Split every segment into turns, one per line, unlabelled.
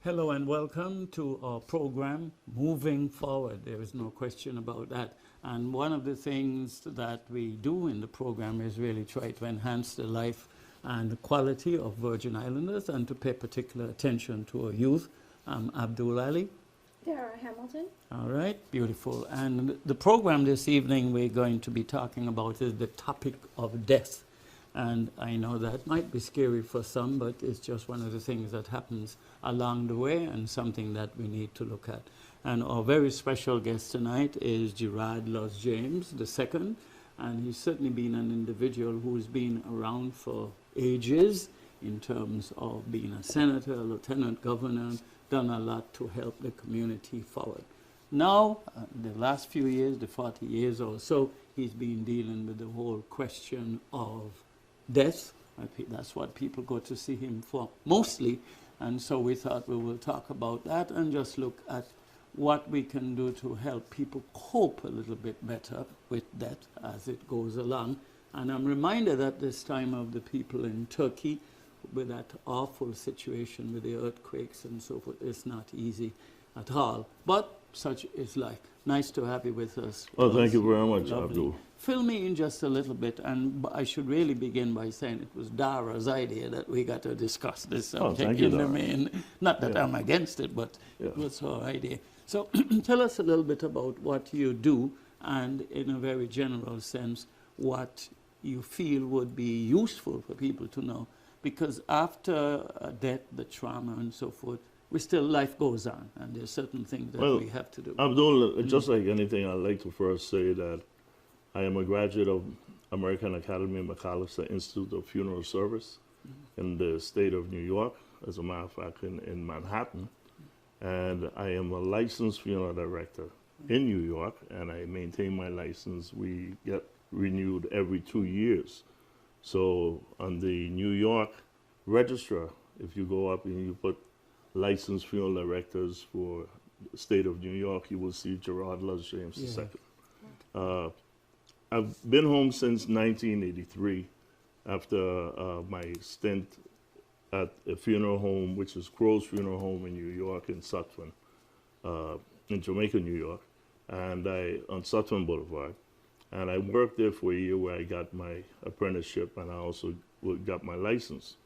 Hello and welcome to our program, Moving Forward. There is no question about that. And one of the things that we do in the program is really try to enhance the life and the quality of Virgin Islanders and to pay particular attention to our youth. I'm Abdul.
Dara Hamilton.
All right, beautiful. And the program this evening we're going to be talking about is the topic of death. And I know that might be scary for some, but it's just one of the things that happens along the way and something that we need to look at. And our very special guest tonight is Gerard LUZ James II, and he's certainly been an individual who's been around for ages in terms of being a senator, a lieutenant governor, done a lot to help the community forward. Now, the last few years, the 40 years or so, he's been dealing with the whole question of death. That's what people go to see him for mostly, and so we thought we will talk about that and just look at what we can do to help people cope a little bit better with death as it goes along. And I'm reminded at this time of the people in Turkey with that awful situation with the earthquakes and so forth. It's not easy at all, but such is life. Nice to have you with us.
Well, thank you very much,
Lovely.
Abdul.
Fill me in just a little bit, and I should really begin by saying it was Dara's idea that we got to discuss this subject in the main. Not that I'm against it, but it was her idea. So tell us a little bit about what you do, and in a very general sense, what you feel would be useful for people to know. Because after death, the trauma and so forth, life goes on, and there's certain things that we have to do.
Abdul, just like anything, I'd like to first say that I am a graduate of American Academy McAllister Institute of Funeral Service in the state of New York, as a matter of fact, in Manhattan. And I am a licensed funeral director in New York, and I maintain my license. We get renewed every 2 years. So on the New York Register, if you go up and you put licensed funeral directors for the state of New York, you will see Gerard LUZ James II. I've been home since 1983 after my stint at a funeral home, which is Crow's Funeral Home in New York, in Sutphen, in Jamaica, New York, and on Sutphen Boulevard. And I worked there for a year where I got my apprenticeship, and I also got my license.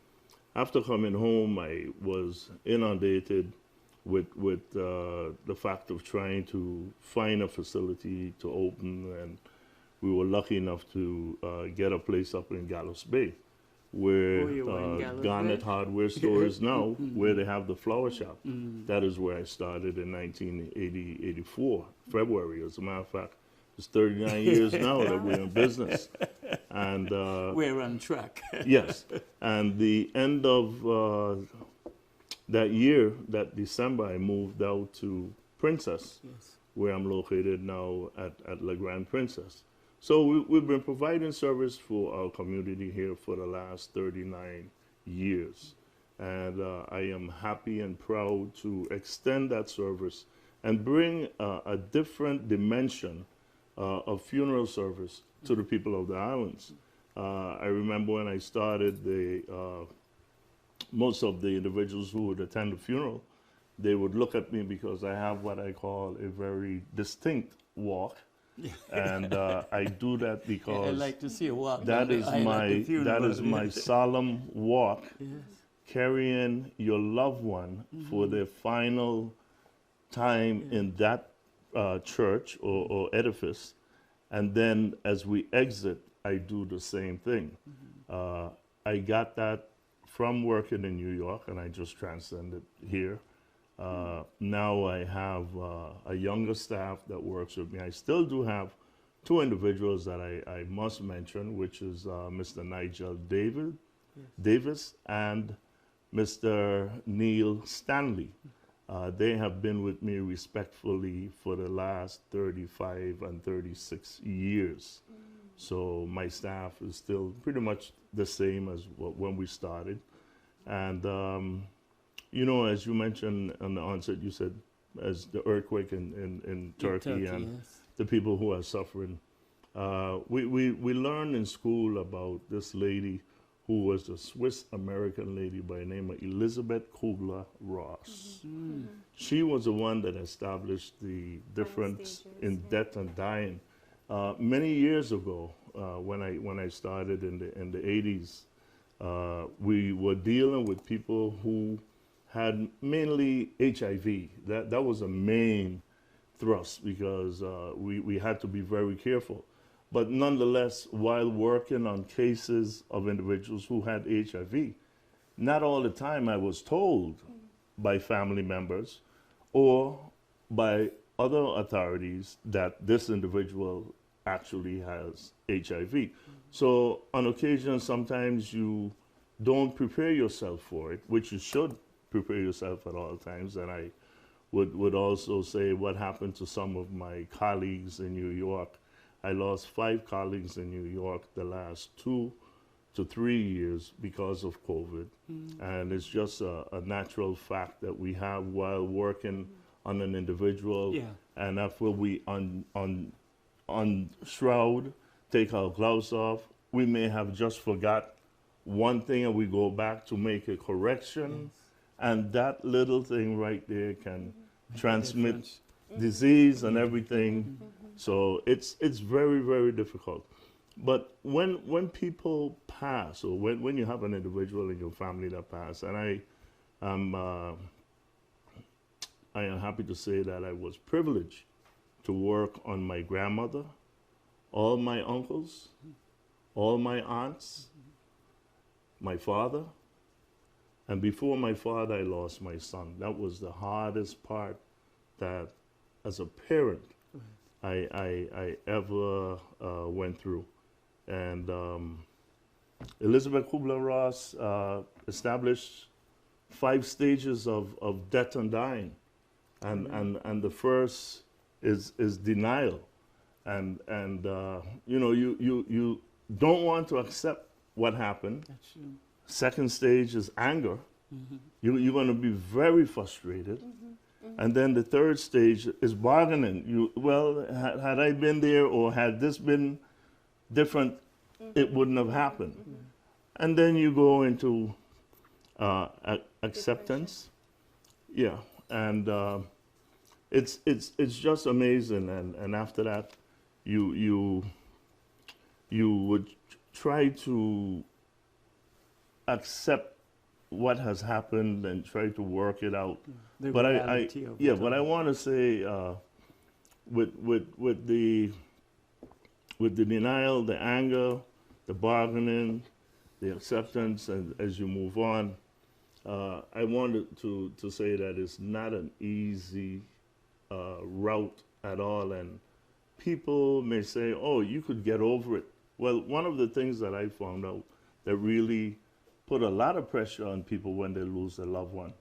After coming home, I was inundated with the fact of trying to find a facility to open, and we were lucky enough to get a place up in Gallows Bay, where Garnet Hardware Store is now, where they have the flower shop. That is where I started in 1984, February, as a matter of fact. It's 39 years now that we're in business. And
we're on track.
Yes. And the end of that year, that December, I moved out to Princess, where I'm located now at La Grande Princess. So we've been providing service for our community here for the last 39 years. And I am happy and proud to extend that service and bring a different dimension of funeral service to the people of the islands. I remember when I started, most of the individuals who would attend the funeral, they would look at me because I have what I call a very distinct walk. And I do that because
I like to see a walk.
that is my solemn walk, carrying your loved one for their final time in that church or edifice. And then as we exit, I do the same thing. I got that from working in New York, and I just transcended here. Now I have a younger staff that works with me. I still do have two individuals that I must mention, which is Mr. Nigel Davis and Mr. Neil Stanley. They have been with me respectfully for the last 35 and 36 years. So my staff is still pretty much the same as when we started. And, you know, as you mentioned on the onset, you said as the earthquake in Turkey and
yes.
the people who are suffering. We learned in school about this lady who was a Swiss American lady by the name of Elizabeth Kubler-Ross. She was the one that established the difference
stages,
in
yeah.
death and dying. Many years ago, when I started in the 80s, we were dealing with people who had mainly HIV. That was a main thrust because we had to be very careful. But nonetheless, while working on cases of individuals who had HIV, not all the time I was told by family members or by other authorities that this individual actually has HIV. So on occasion, sometimes you don't prepare yourself for it, which you should prepare yourself at all times. And I would also say what happened to some of my colleagues in New York. I lost 5 colleagues in New York the last 2 to 3 years because of COVID. And it's just a natural fact that we have while working on an individual.
Yeah.
And after we unshroud, take our gloves off, we may have just forgot one thing and we go back to make a correction. And that little thing right there can transmit
difference.
disease and everything. So it's very, very difficult. But when people pass, or when you have an individual in your family that pass, and I am happy to say that I was privileged to work on my grandmother, all my uncles, all my aunts, my father, and before my father, I lost my son. That was the hardest part that, as a parent, I ever went through. And Elizabeth Kubler-Ross established 5 stages of death and dying. And the first is denial. And you don't want to accept what happened.
That's true.
Second stage is anger. You're going to be very frustrated. And then the third stage is bargaining. Had I been there or had this been different, it wouldn't have happened. And then you go into acceptance. Yeah, and it's just amazing. And after that, you would try to accept what has happened and try to work it out.
The
But
reality of it
but I
all.
want to say with the denial, the anger, the bargaining, the acceptance, and as you move on, I wanted to say that it's not an easy route at all. And people may say, "Oh, you could get over it." Well, one of the things that I found out that really put a lot of pressure on people when they lose a loved one.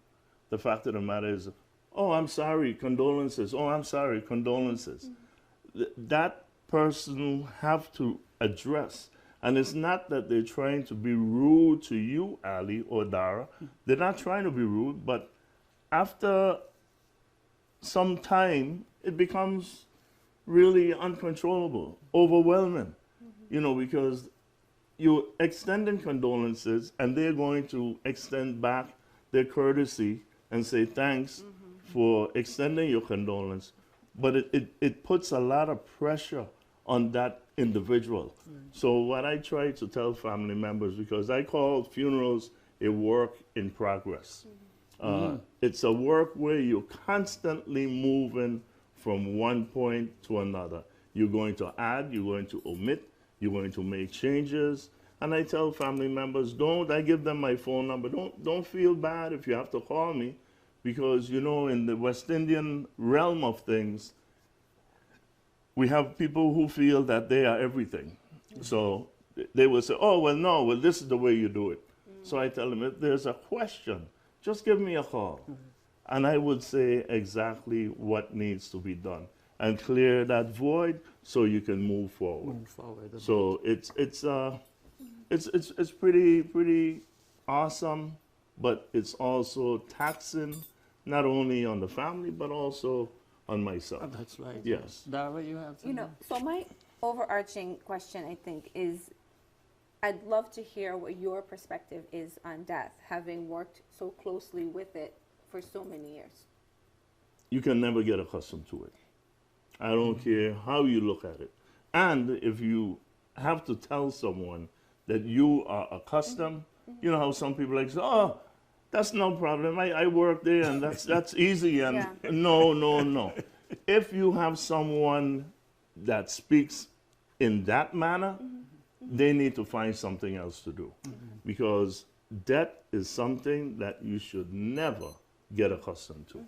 The fact of the matter is, "Oh, I'm sorry, condolences. Oh, I'm sorry, condolences." That person have to address. And it's not that they're trying to be rude to you, Ali or Dara. They're not trying to be rude, but after some time, it becomes really uncontrollable, overwhelming, because you're extending condolences and they're going to extend back their courtesy and say thanks for extending your condolence. But it puts a lot of pressure on that individual. So what I try to tell family members, because I call funerals a work in progress. It's a work where you're constantly moving from one point to another. You're going to add, you're going to omit, you're going to make changes. And I tell family members, I give them my phone number. Don't feel bad if you have to call me, because in the West Indian realm of things, we have people who feel that they are everything. So they will say, "Oh, well, no, well, this is the way you do it." So I tell them, if there's a question, just give me a call. And I would say exactly what needs to be done and clear that void so you can move forward. So it's pretty awesome, but it's also taxing not only on the family, but also on myself.
Oh, that's right.
Yes.
Dara, you have something?
You know, so my overarching question, I think, is I'd love to hear what your perspective is on death, having worked so closely with it for so many years.
You can never get accustomed to it. I don't care how you look at it. And if you have to tell someone that you are accustomed, you know how some people like say, oh, that's no problem. I work there and that's easy. And
Yeah.
no. If you have someone that speaks in that manner, they need to find something else to do. Because death is something that you should never get accustomed to.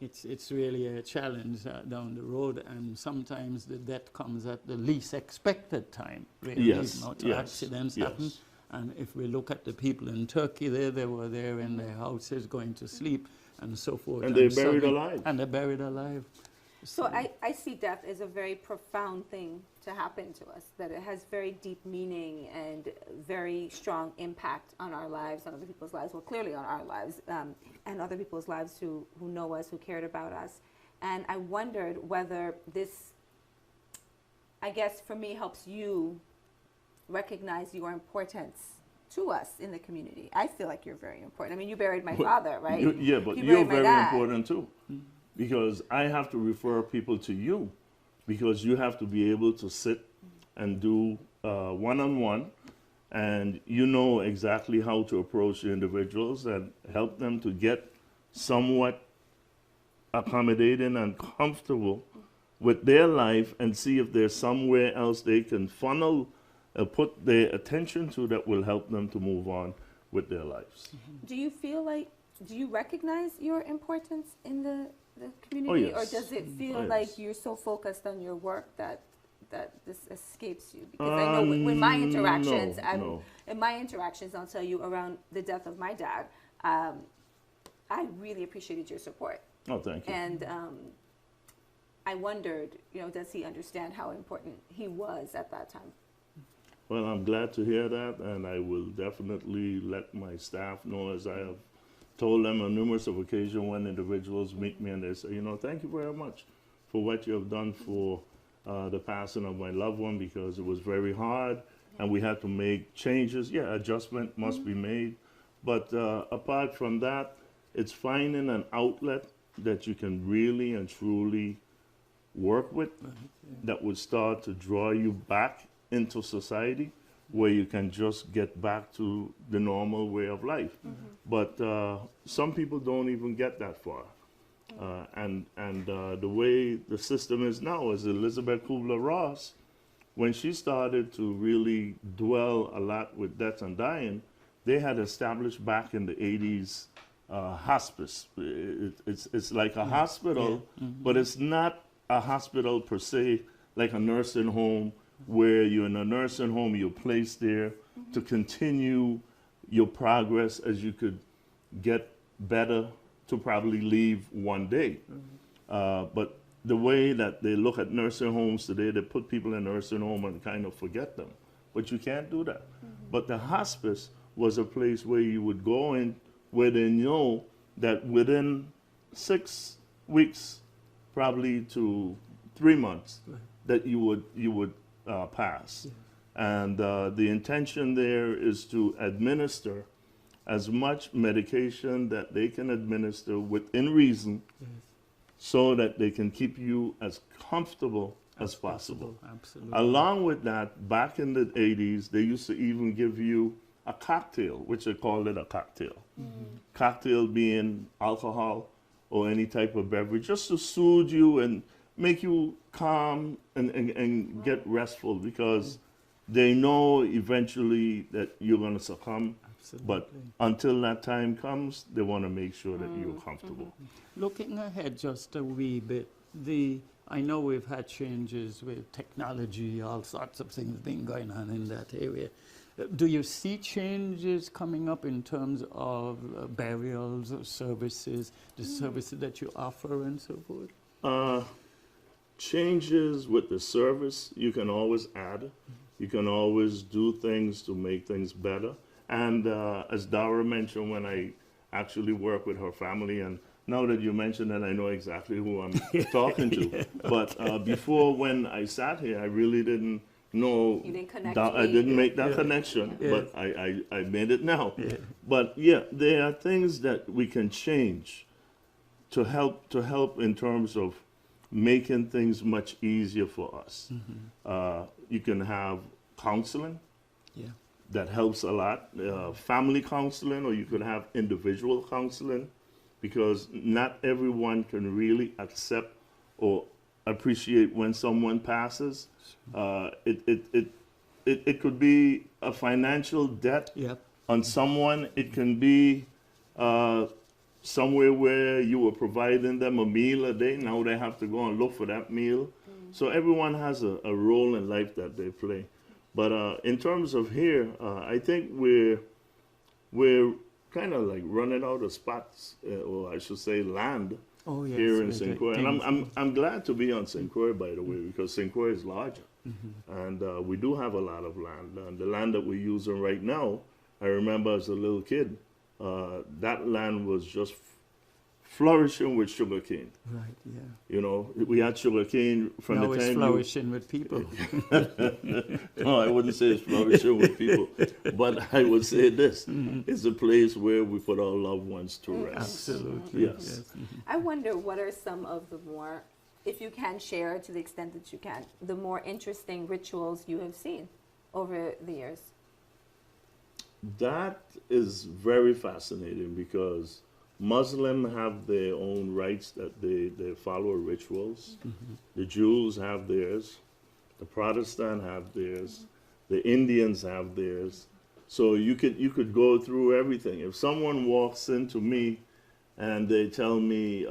It's really a challenge down the road, and sometimes the death comes at the least expected time. Really.
Yes,
You know,
yes,
accidents
yes.
happen, and if we look at the people in Turkey, they were there in their houses going to sleep and so forth.
And they're buried
suddenly-
alive.
And they're buried alive.
So I see death as a very profound thing to happen to us, that it has very deep meaning and very strong impact on our lives, on other people's lives, well, clearly on our lives, and other people's lives who know us, who cared about us. And I wondered whether this, I guess for me, helps you recognize your importance to us in the community. I feel like you're very important. I mean, you buried my father, right?
Yeah, but
You
you're
buried my
very
dad.
important too. Because I have to refer people to you, because you have to be able to sit and do one-on-one, and you know exactly how to approach the individuals and help them to get somewhat accommodating and comfortable with their life, and see if there's somewhere else they can funnel, put their attention to, that will help them to move on with their lives.
Do you feel like, do you recognize your importance in the community?
yes.
Or does it feel
Oh,
like
yes.
you're so focused on your work that this escapes you? Because I know with my interactions,
no.
in my interactions, I'll tell you, around the death of my dad, I really appreciated your support.
Oh, thank you.
And I wondered, you know, does he understand how important he was at that time?
Well, I'm glad to hear that, and I will definitely let my staff know, as I have told them on numerous of occasions when individuals meet me and they say, you know, thank you very much for what you have done for the passing of my loved one, because it was very hard and we had to make changes. Yeah, adjustment must be made. But apart from that, it's finding an outlet that you can really and truly work with, that would start to draw you back into society, where you can just get back to the normal way of life. But some people don't even get that far. And the way the system is now, is Elizabeth Kubler-Ross, when she started to really dwell a lot with death and dying, they had established back in the 80s hospice. It's like a hospital, but it's not a hospital per se, like a nursing home, where you're in a nursing home, you're placed there to continue your progress as you could get better to probably leave one day. But the way that they look at nursing homes today, they put people in nursing home and kind of forget them. But you can't do that. But the hospice was a place where you would go in, where they know that within 6 weeks, probably to 3 months, that you would pass. And the intention there is to administer as much medication that they can administer within reason, so that they can keep you as comfortable as possible.
Absolutely.
Along with that, back in the 80s, they used to even give you a cocktail, which they called it a cocktail. Cocktail being alcohol or any type of beverage, just to soothe you and make you calm and get restful, because they know eventually that you're going to succumb.
Absolutely.
But until that time comes, they want to make sure that you're comfortable.
Looking ahead just a wee bit, I know we've had changes with technology, all sorts of things being going on in that area. Do you see changes coming up in terms of burials or services, the services that you offer and so forth?
Changes with the service, you can always add. You can always do things to make things better. And as Dara mentioned, when I actually work with her family. And now that you mention it, I know exactly who I'm talking to. But before, when I sat here, I really didn't know.
You didn't connect
that, I didn't make that
Yeah.
connection,
Yeah.
but I made it now.
Yeah.
But yeah, there are things that we can change to help in terms of making things much easier for us. You can have counseling
Yeah.
that helps a lot, family counseling, or you could have individual counseling, because not everyone can really accept or appreciate when someone passes. It could be a financial debt
Yep.
on someone. It can be somewhere where you were providing them a meal a day. Now they have to go and look for that meal. So everyone has a role in life that they play. But in terms of here, I think we're kind of like running out of spots, or I should say land,
Oh, yes.
here in
we're
St.
doing
Croix. And
things.
I'm glad to be on St. Croix, by the way, because St. Croix is larger. And we do have a lot of land. And the land that we're using right now, I remember as a little kid, that land was just flourishing with sugar cane.
Right, yeah.
You know, we had sugar cane from
Now
the
it's
time
flourishing with people.
no, I wouldn't say it's flourishing with people, but I would say this: it's a place where we put our loved ones to rest.
Absolutely.
Yes.
I wonder what are some of the more, if you can share to the extent that you can, the more interesting rituals you have seen over the years.
That is very fascinating because Muslims have their own rites that they follow rituals. The Jews have theirs. The Protestants have theirs. The Indians have theirs. So you could go through everything. If someone walks into me and they tell me,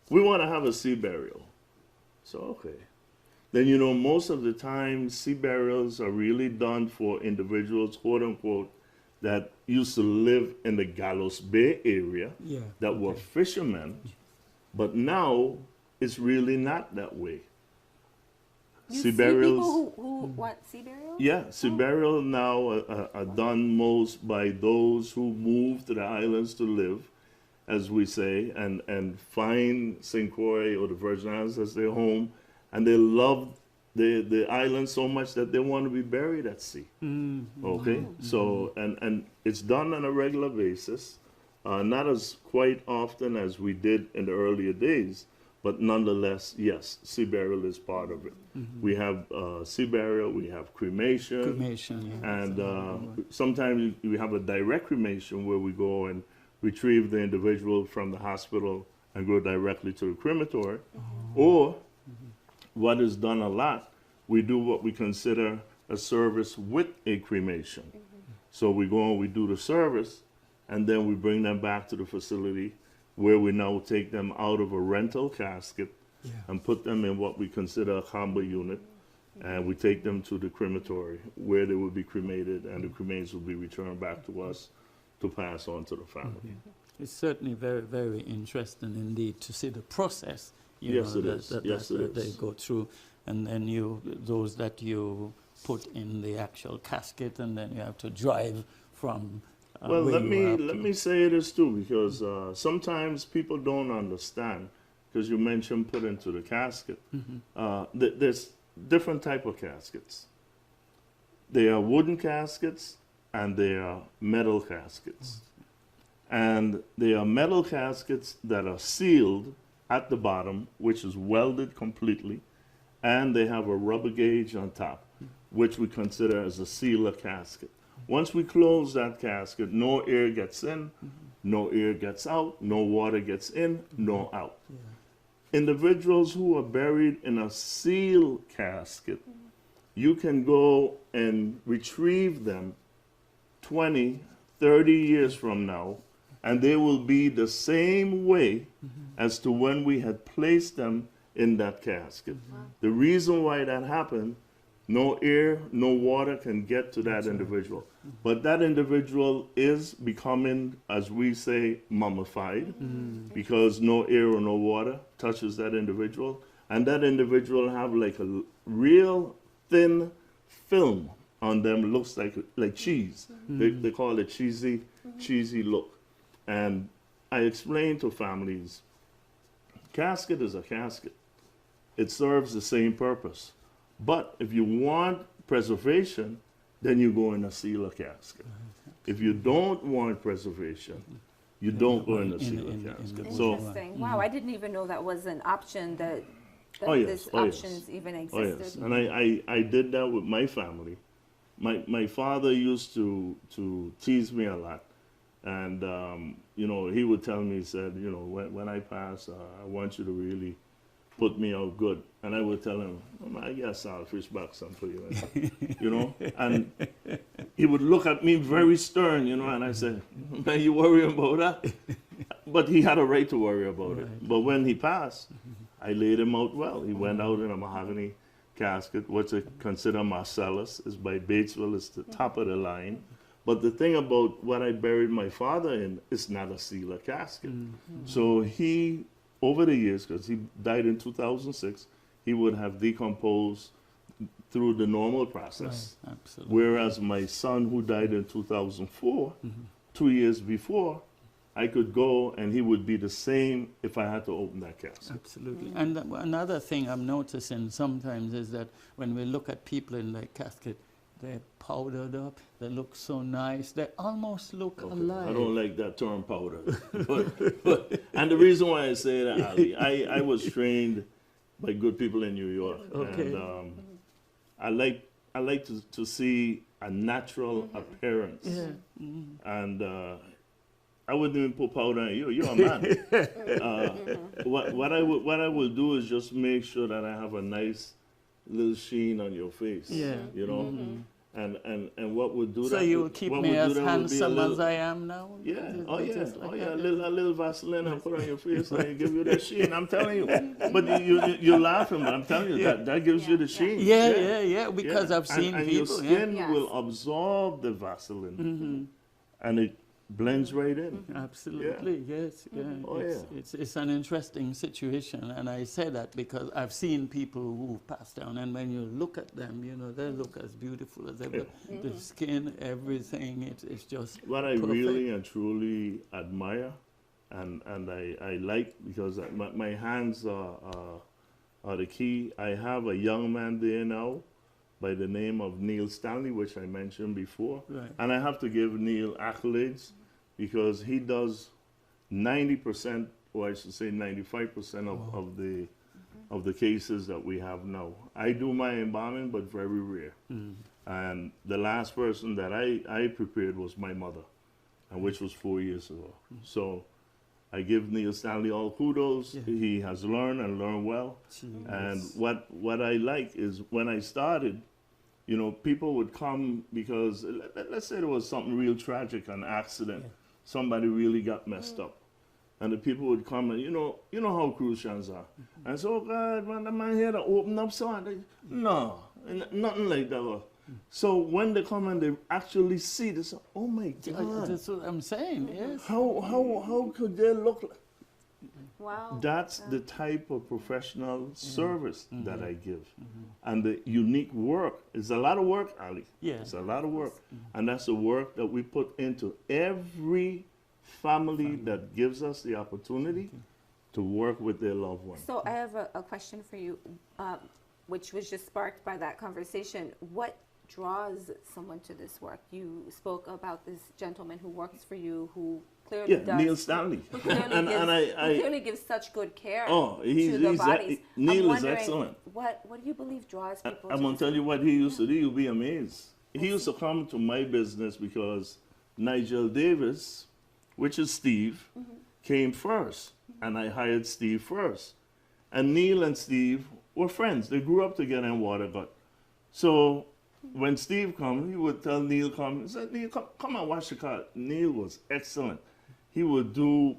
we want to have a sea burial. So, okay. Then, you know, most of the time, sea burials are really done for individuals, quote unquote, that used to live in the Gallows Bay area,
Yeah.
that were fishermen, but now it's really not that way.
You
Sea
see
burials,
people who want sea burials?
yeah, sea burial now are done most by those who move to the islands to live, as we say, and find St. Croix or the Virgin Islands as their home, and they love the island so much that they want to be buried at sea. Okay, so and it's done on a regular basis, not as quite often as we did in the earlier days, but nonetheless, yes, sea burial is part of it. We have sea burial, we have cremation,
Cremation, yeah.
and sometimes we have a direct cremation where we go and retrieve the individual from the hospital and go directly to the crematory, or what is done a lot, we do what we consider a service with a cremation. So we go and we do the service, and then we bring them back to the facility where we now take them out of a rental casket
Yeah.
and put them in what we consider a combo unit, and we take them to the crematory where they will be cremated, and the cremains will be returned back to us to pass on to the family.
It's certainly very, very interesting indeed to see the process.
Yes, it is. Yes, it
that they
is.
go through, and then those that you put in the actual casket, and then you have to drive from.
Well,
where you are up
let
to.
me say this too, because sometimes people don't understand. Because you mentioned put into the casket, there's different type of caskets. There are wooden caskets and there are metal caskets, and there are metal caskets that are sealed at the bottom, which is welded completely, and they have a rubber gauge on top, which we consider as a sealer casket. Once we close that casket, no air gets in, no air gets out, no water gets in, no out. Individuals who are buried in a seal casket, you can go and retrieve them 20, 30 years from now, and they will be the same way as to when we had placed them in that casket. The reason why that happened, no air, no water can get to that individual. But that individual is becoming, as we say, mummified, because no air or no water touches that individual. And that individual have like a real thin film on them, looks like cheese. They call it cheesy look. And I explain to families, casket is a casket. It serves the same purpose. But if you want preservation, then you go in a sealer casket. If you don't want preservation, you don't go in a sealer casket. So,
Interesting. Wow, I didn't even know that was an option, that
Oh, yes.
this
Oh, yes.
options even
oh
existed.
yes, and I did that with my family. My father used to tease me a lot, and you know, he would tell me, he said, you know, when I pass, I want you to really put me out good. And I would tell him, I guess I'll fish back some for you, you know. And he would look at me very stern, you know, and I said, man, you worry about that? But he had a right to worry about it. But when he passed, I laid him out well. He went out in a mahogany casket, what's considered Marcellus, is by Batesville, it's the top of the line. But the thing about what I buried my father in is not a sealer casket. So he, over the years, because he died in 2006, he would have decomposed through the normal process.
Right, absolutely.
Whereas my son, who died in 2004, 2 years before, I could go and he would be the same if I had to open that casket.
Absolutely. And another thing I'm noticing sometimes is that when we look at people in the casket, they're powdered up, they look so nice, they almost look alive.
I don't like that term powder. but, and the reason why I say that, Ali, I was trained by good people in New York.
Okay.
And I like to see a natural appearance.
Yeah.
And I wouldn't even put powder on you. You're a man. What I will do is just make sure that I have a nice little sheen on your face.
Yeah.
You know? And what would do that?
So you will keep
what
me
would do
as
that would be a
handsome
little-
as I am now?
Yeah, oh yeah,
Just like
oh yeah.
that?
A little Vaseline and put on your face and give you that sheen. I'm telling you. But you're laughing, but I'm telling you that gives you the sheen.
Yeah, because I've
And-
seen
and
people.
your skin
Yes.
will absorb the Vaseline, and it blends right in.
Absolutely, yes. Yeah.
Oh,
It's an interesting situation, and I say that because I've seen people who passed down, and when you look at them, you know, they look as beautiful as ever. The skin, everything, it's just
What I
perfect.
really and truly admire, and I like, because my hands are the key. I have a young man there now by the name of Neil Stanley, which I mentioned before.
Right.
And I have to give Neil accolades because he does 90%, or I should say 95% of the cases that we have now. I do my embalming, but very rare. And the last person that I prepared was my mother, and which was 4 years ago. So I give Neil Stanley all kudos.
Yeah.
He has learned and learned well. And what I like is when I started, you know, people would come because let's say there was something real tragic, an accident, somebody really got messed up, and the people would come and you know how Crucians are, and so, oh God, man, the man here to open up something. No, nothing like that. So when they come and they actually see this, oh my God,
That's what I'm saying, yes.
how could they look like?
Wow.
That's the type of professional service that I give. And the unique work is a lot of work, Ali.
Yeah.
It's a lot of work. And that's the work that we put into every family that gives us the opportunity to work with their loved one.
So I have a question for you, which was just sparked by that conversation. What draws someone to this work? You spoke about this gentleman who works for you, who clearly
Yeah,
does.
Neil Stanley.
Who clearly, who clearly gives such good care
Oh,
to the bodies.
Neil
I'm
is
wondering,
excellent.
What do you believe draws people?
I'm
to
going to
this
tell you what he used to do. You'll be amazed. He used to come to my business because Nigel Davis, which is Steve, came first. And I hired Steve first. And Neil and Steve were friends. They grew up together in Watergut. So when Steve come, he would tell Neil, he said, Neil, come and watch the car. Neil was excellent. He would do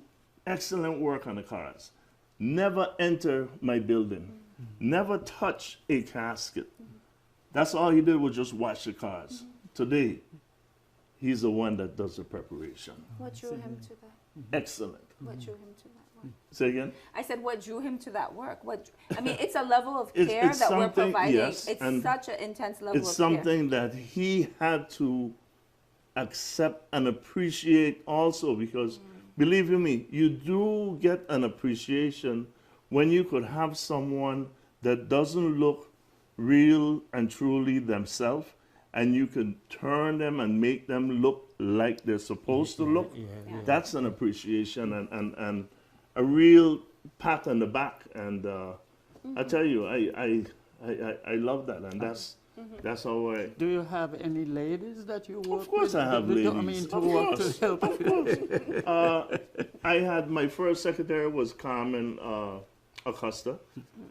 excellent work on the cars. Never enter my building. Never touch a casket. That's all he did was just watch the cars. Today, he's the one that does the preparation.
What drew him to that?
Excellent.
What drew him to that work?
Say again?
I said, what drew him to that work? I mean, it's a level of
It's-
care
it's
that we're
something-
providing.
yes,
It's
and
such an intense level
It's
of care.
something that he had to accept and appreciate also, because believe you me, you do get an appreciation when you could have someone that doesn't look real and truly themselves, and you can turn them and make them look like they're supposed to look. That's an appreciation and a real pat on the back. And I tell you, I love that, and that's how I.
Do you have any ladies that you work with?
Of course I have ladies.
I mean, to
Of
work
course,
to help.
of course. I had my first secretary was Carmen Acosta.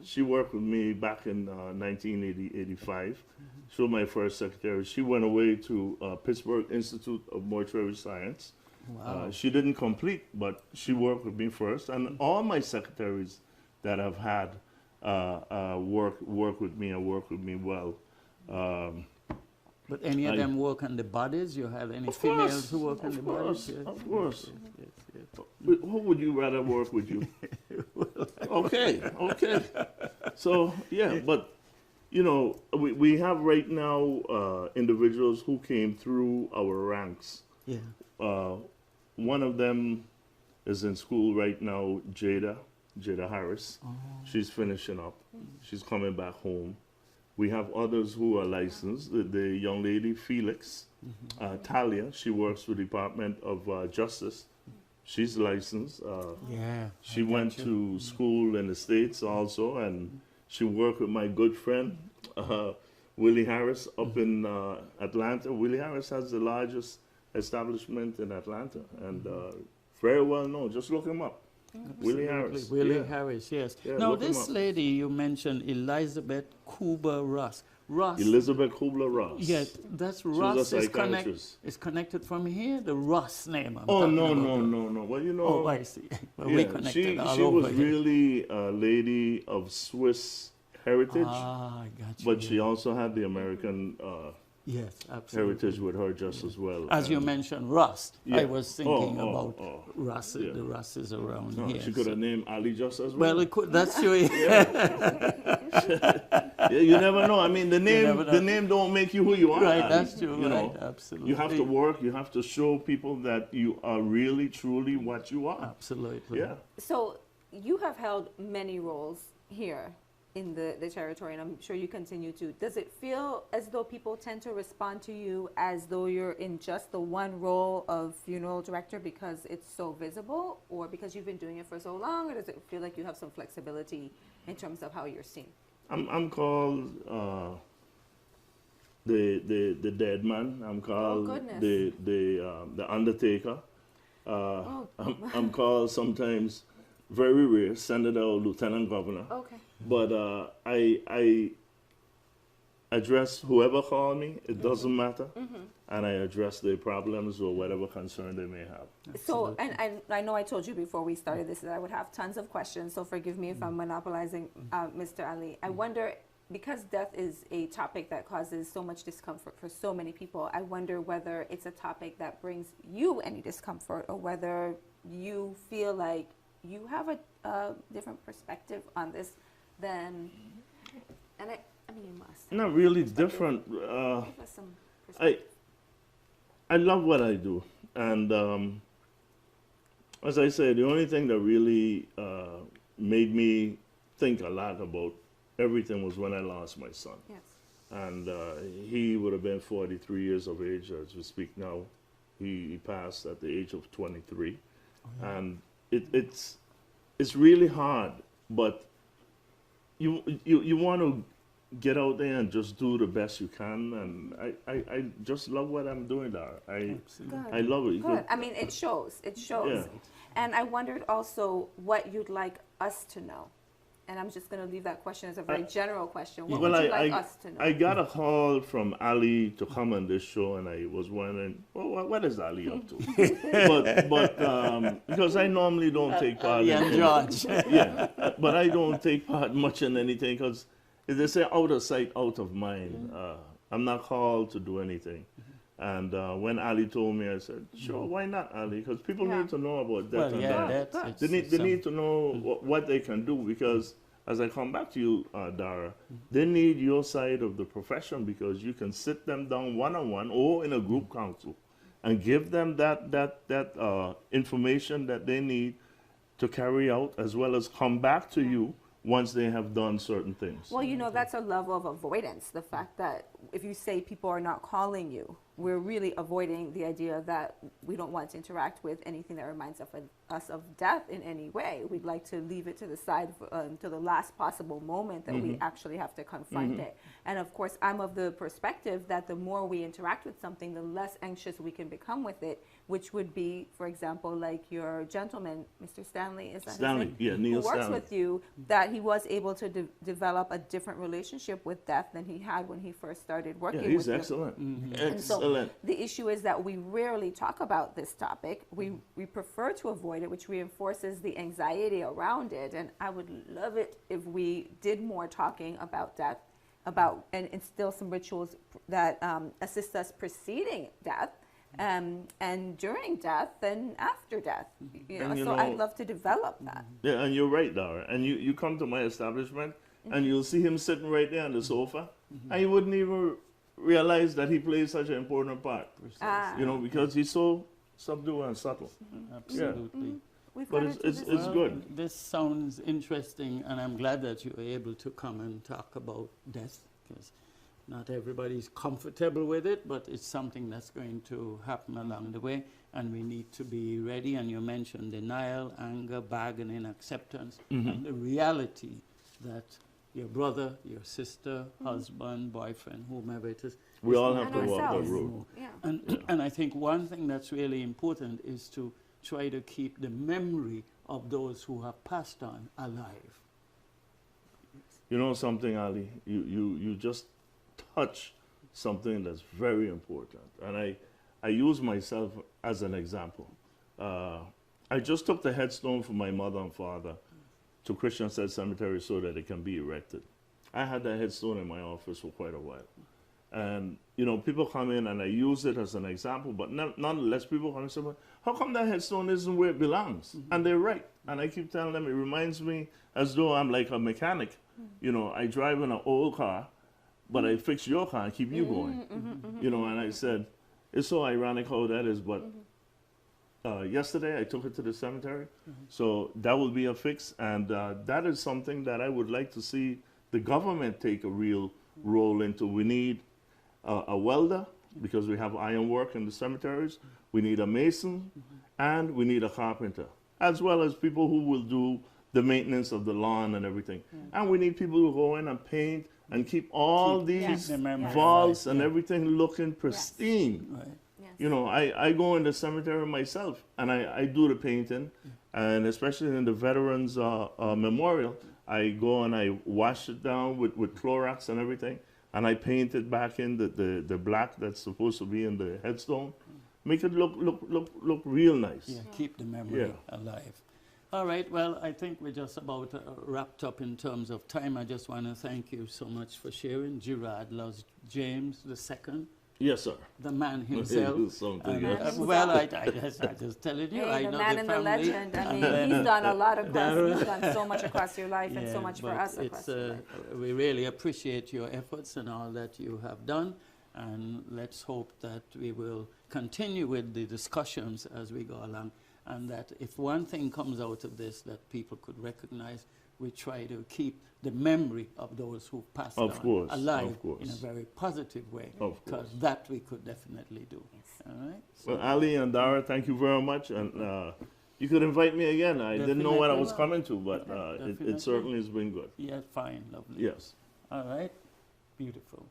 She worked with me back in 1985. She was my first secretary. She went away to Pittsburgh Institute of Mortuary Science.
Wow.
She didn't complete, but she worked with me first. And all my secretaries that I've had work with me and work with me well.
But any of them work on the bodies? You have any females who work on the bodies? Yes.
Of course.
Yes.
Who would you rather work with you? Okay. So, yeah, but, you know, we have right now individuals who came through our ranks.
Yeah.
One of them is in school right now, Jada Harris.
Oh.
She's finishing up. She's coming back home. We have others who are licensed. The young lady, Felix, Talia, she works with the Department of Justice. She's licensed.
Yeah.
She went to school in the States also, and she worked with my good friend, Willie Harris, up in Atlanta. Willie Harris has the largest establishment in Atlanta, and very well known. Just look him up. Willie Harris.
Willie Harris, yes.
Yeah,
Now,
look him
this
up.
lady you mentioned, Elizabeth Kubler-Ross.
Elizabeth Kubler-Ross.
Yes, that's
was
Ross
a
is
psychiatrist.
connected from here, the Ross name. I'm
Oh,
talking
no,
about.
no. Well, you know.
Oh, I see. Well, we
yeah,
connected all
she
over
was
here.
really a lady of Swiss heritage,
Ah, I got you.
but she also had the American
yes, absolutely.
heritage with her just as well.
As you
And-
mentioned, Ross. I
Yeah.
was thinking
Oh,
about
oh.
Ross,
Yeah.
the Rosses around
No,
here.
she could
so-
have named Ali just as well.
Well, it could, that's true.
Yeah, you never know. I mean, the
never know.
name don't make you who you are.
Right,
Ali,
that's true,
You know,
right, absolutely.
you have to work. You have to show people that you are really, truly what you are.
Absolutely.
Yeah.
So you have held many roles here in the territory, and I'm sure you continue to. Does it feel as though people tend to respond to you as though you're in just the one role of funeral director because it's so visible, or because you've been doing it for so long, or does it feel like you have some flexibility in terms of how you're seen?
I'm called the dead man. I'm called
goodness.
the undertaker.
Oh.
I'm called sometimes, very rare, senator or lieutenant governor.
Okay.
But I address whoever called me. It doesn't matter, and I address their problems or whatever concern they may have.
So, and I know I told you before we started this that I would have tons of questions, so forgive me if I'm monopolizing, Mr. Ali. I wonder, because death is a topic that causes so much discomfort for so many people, I wonder whether it's a topic that brings you any discomfort, or whether you feel like you have a different perspective on this than, and I mean, you must.
Not really different.
Give us some perspective.
I love what I do, and as I said, the only thing that really made me think a lot about everything was when I lost my son.
Yes.
And he would have been 43 years of age as we speak now. He passed at the age of 23. And it's really hard, but you want to get out there and just do the best you can. And I just love what I'm doing there. I love it.
Good. I mean, it shows. It shows.
Yeah.
And I wondered also what you'd like us to know. And I'm just going to leave that question as a very general question. What would you like us to know?
I got a call from Ali to come on this show, and I was wondering, well, what is Ali up to? but because I normally don't take part in
George.
yeah, but I don't take part much in anything because they say out of sight, out of mind. I'm not called to do anything. And when Ali told me, I said, sure, why not, Ali? Because people need to know about death and that. They need to know what they can do, because as I come back to you, Dara, they need your side of the profession, because you can sit them down one-on-one or in a group council and give them that information that they need to carry out, as well as come back to you once they have done certain things.
Well, you know, that's a level of avoidance. The fact that if you say people are not calling you, we're really avoiding the idea that we don't want to interact with anything that reminds us of death in any way. We'd like to leave it to the side to the last possible moment that we actually have to confront it. And of course, I'm of the perspective that the more we interact with something, the less anxious we can become with it, which would be, for example, like your gentleman, Mr. Stanley, is that
Stanley,
his name?
yeah, Neil
Who works
Stanley.
with you, that he was able to develop a different relationship with death than he had when he first started working
Yeah, he's
with you.
excellent.
And so
Excellent.
the issue is that we rarely talk about this topic. We prefer to avoid it, which reinforces the anxiety around it. And I would love it if we did more talking about death, and instill some rituals that assist us preceding death, and during death and after death. You know,
And, you
so
know,
I'd love to develop that.
Yeah, and you're right, Dara. And you come to my establishment, and you'll see him sitting right there on the sofa, and you wouldn't even realize that he plays such an important part. You know, because he's so subdued and subtle.
Absolutely.
We've
But
got
it's,
to
it's,
this-
it's good.
This sounds interesting, and I'm glad that you were able to come and talk about death, because not everybody's comfortable with it, but it's something that's going to happen along the way, and we need to be ready. And you mentioned denial, anger, bargaining, acceptance, and the reality that your brother, your sister, husband, boyfriend, whomever it is,
We
is
all
not
have to
And
walk that
ourselves.
road.
Yeah.
and I think one thing that's really important is to try to keep the memory of those who have passed on alive.
You know something, Ali? You just touch something that's very important. And I use myself as an example. I just took the headstone for my mother and father to Christian State Cemetery so that it can be erected. I had that headstone in my office for quite a while. And, you know, people come in and I use it as an example, but nonetheless, people come and say, well, how come that headstone isn't where it belongs? And they're right. And I keep telling them, it reminds me as though I'm like a mechanic. You know, I drive in an old car, but I fix your car and keep you going. You know, and I said, it's so ironic how that is, but yesterday I took it to the cemetery. So that will be a fix. And that is something that I would like to see the government take a real role into. We need a welder, because we have iron work in the cemeteries. We need a mason, and we need a carpenter, as well as people who will do the maintenance of the lawn and everything. And we need people who go in and paint and keep all these
the memory
vaults
alive,
and
yeah.
everything looking pristine.
Right.
Yes.
You know, I go in the cemetery myself, and I do the painting, and especially in the Veterans Memorial, I go and I wash it down with Clorox and everything, and I paint it back in the black that's supposed to be in the headstone. Make it look real nice.
Yeah, keep the memory
Yeah.
alive. All right, well, I think we're just about wrapped up in terms of time. I just want to thank you so much for sharing. Gerard LUZ James II,
Yes, sir.
the man himself.
It's something,
And,
yes.
well, I just telling you,
Hey,
I
the
know
man
the
and the
family.
legend. I
and
mean,
then
he's done a lot across.
Dara.
He's done so much across your life, and so
Yeah,
much for
but
us across your life.
we really appreciate your efforts and all that you have done, and let's hope that we will continue with the discussions as we go along, and that if one thing comes out of this that people could recognize, we try to keep the memory of those who passed
Of
on
course,
alive
of course.
in a very positive way,
Of
because
course.
that we could definitely do. All right? So
Well, Ali and Dara, thank you very much. And you could invite me again. I didn't know what I was coming to, but
Definitely.
it certainly has been good.
yeah, fine, lovely.
Yes.
All right, beautiful.